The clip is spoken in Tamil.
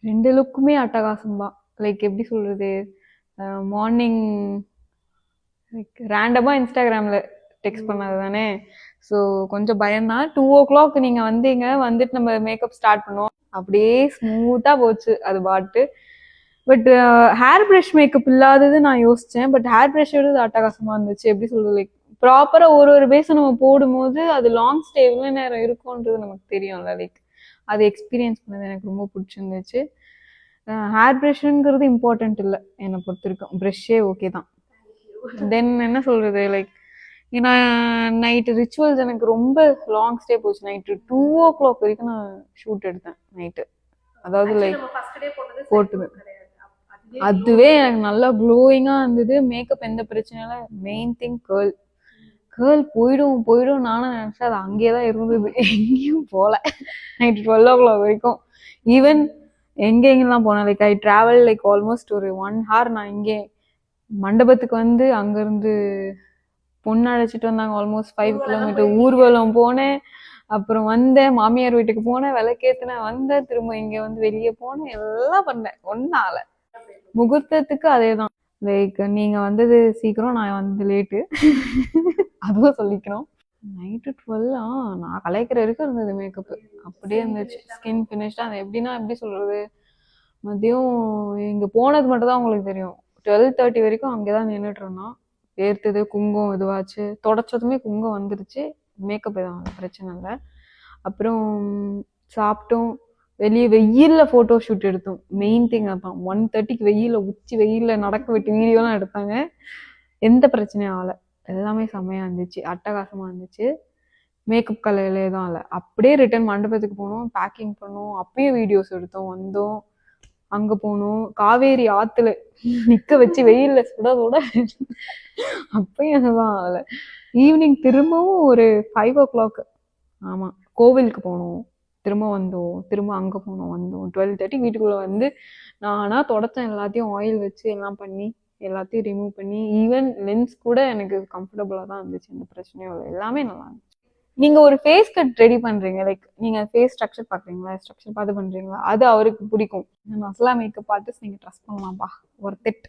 2 லுக்குமே அட்டகாசம் தான். லைக் எப்படி சொல்றது? மார்னிங் லைக் ரேண்டமா இன்ஸ்டாகிராம்ல டெக்ஸ்ட் பண்ணது தானே. ஸோ கொஞ்சம் பயம்தான். 2 o'clock நீங்க வந்தீங்க, வந்துட்டு நம்ம மேக்கப் ஸ்டார்ட் பண்ணோம். அப்படியே ஸ்மூத்தா போச்சு அது பாட்டு. பட் ஹேர் பிரஷ் மேக்கப் இல்லாதது நான் யோசிச்சேன். பட் ஹேர் பிரஷ் எடுத்து அட்டகாசமா இருந்துச்சு. எப்படி சொல்றது? லைக் ப்ராப்பரா ஒரு ஒரு பேஸை நம்ம போடும்போது அது லாங் ஸ்டே எவ்வளோ நேரம் இருக்கும்ன்றது நமக்கு தெரியும்ல. லைக் அது எக்ஸ்பீரியன்ஸ் பண்ணது எனக்கு ரொம்ப பிடிச்சிருந்துச்சு. ஹேர் ப்ரஷ்ங்கிறது இம்பார்ட்டன்ட் இல்லை என்னை பொறுத்த வரைக்கும். ப்ரஷ்ஷே ஓகே தான். தென் என்ன சொல்றது? லைக் ஏன்னா நைட்டு ரிச்சுவல்ஸ் எனக்கு ரொம்ப லாங் ஸ்டே போச்சு. நைட்டு 2 o'clock வரைக்கும் நான் ஷூட் எடுத்தேன் நைட்டு. அதாவது லைக் போட்டுது அதுவே எனக்கு நல்லா க்ளோயிங்கா இருந்தது. மேக்கப் எந்த பிரச்சனையும் இல்லை. மெயின் திங் கேர்ள் போயிடும் போயிடும் நானும் நினைச்சேன். அது அங்கேயே தான் இருந்தது, எங்கேயும் போல. நைட்டு 12 o'clock வரைக்கும். ஈவன் எங்கெங்கெல்லாம் போனேன். Like I travel like almost ஒரு 1 hour. நான் இங்கே மண்டபத்துக்கு வந்து அங்கேருந்து பொண்ணு அழைச்சிட்டு வந்தாங்க. ஆல்மோஸ்ட் 5 kilometer ஊர்வலம் போனேன். அப்புறம் வந்தேன், மாமியார் வீட்டுக்கு போனேன், விளக்கேத்தினேன், வந்தேன், திரும்ப இங்க வந்து வெளியே போனேன், எல்லாம் பண்ணேன். ஒன்னால முகூர்த்தத்துக்கு அதேதான். லைக் நீங்க வந்தது சீக்கிரம், நான் வந்து லேட்டு. அதுவும் சொல்லிக்கணும். நைட்டு 12 நான் கலைக்கிற வரைக்கும் இருந்தது மேக்கப். அப்படியே இருந்துச்சு. ஸ்கின் ஃபினிஷ்டா. அது எப்படின்னா எப்படி சொல்றது? மதியம் இங்க போனது மட்டும் தான் உங்களுக்கு தெரியும். 12:30 வரைக்கும் அங்கேதான் நின்றுட்டு இருந்தோம். வேர்த்தது, குங்குமம் இதுவாச்சு, தொடச்சதுமே குங்குமம் வந்துருச்சு. மேக்கப் எதுவும் பிரச்சனை இல்லை. அப்புறம் சாப்பிட்டோம், வெளியே வெயில்ல போட்டோ ஷூட் எடுத்தோம். மெயின் திங் அதான். 1:30க்கு வெயில்ல, உச்சி வெயில்ல நடக்க விட்டு வீடியோலாம் எடுத்தாங்க. எந்த பிரச்சனையும் ஆகலை. எல்லாமே செம்மையா இருந்துச்சு, அட்டகாசமா இருந்துச்சு. மேக்கப் கலையிலே தான் இல்லை. அப்படியே ரிட்டர்ன் மண்டபத்துக்கு போனோம், பேக்கிங் பண்ணோம், அப்பயும் வீடியோஸ் எடுத்தோம், வந்தோம். அங்க போனோம், காவேரி ஆத்துல நிக்க வச்சு வெயில்ல சுட சுட அப்பயும் அதுதான் ஆகல. ஈவினிங் திரும்பவும் ஒரு 5 o'clock ஆமா கோவிலுக்கு போனோம், திரும்ப வந்தோம், திரும்ப அங்க போனோம், வந்தோம். 12:30 வீட்டுக்குள்ள வந்து நானா தொடச்சேன். எல்லாத்தையும் ஆயில் வச்சு எல்லாம் பண்ணி எல்லாத்தையும் ரிமூவ் பண்ணி, ஈவன் லென்ஸ் கூட எனக்கு கம்ஃபர்டபுளா தான் இருந்துச்சு. எந்த பிரச்சனையும் இல்லை, எல்லாமே நல்லா இருந்துச்சு. நீங்க ஒரு ஃபேஸ் கட் ரெடி பண்றீங்க, லைக் நீங்க ஃபேஸ் ஸ்ட்ரக்சர் பாக்குறீங்களா, ஸ்ட்ரக்சர் பார்த்து பண்றீங்களா, அது அவருக்கு பிடிக்கும். மசாலா மேக்கப் ஆர்டிஸ்ட் நீங்க ட்ரஸ்ட் பண்ணலாம்ப்பா, ஒர்த் இட்.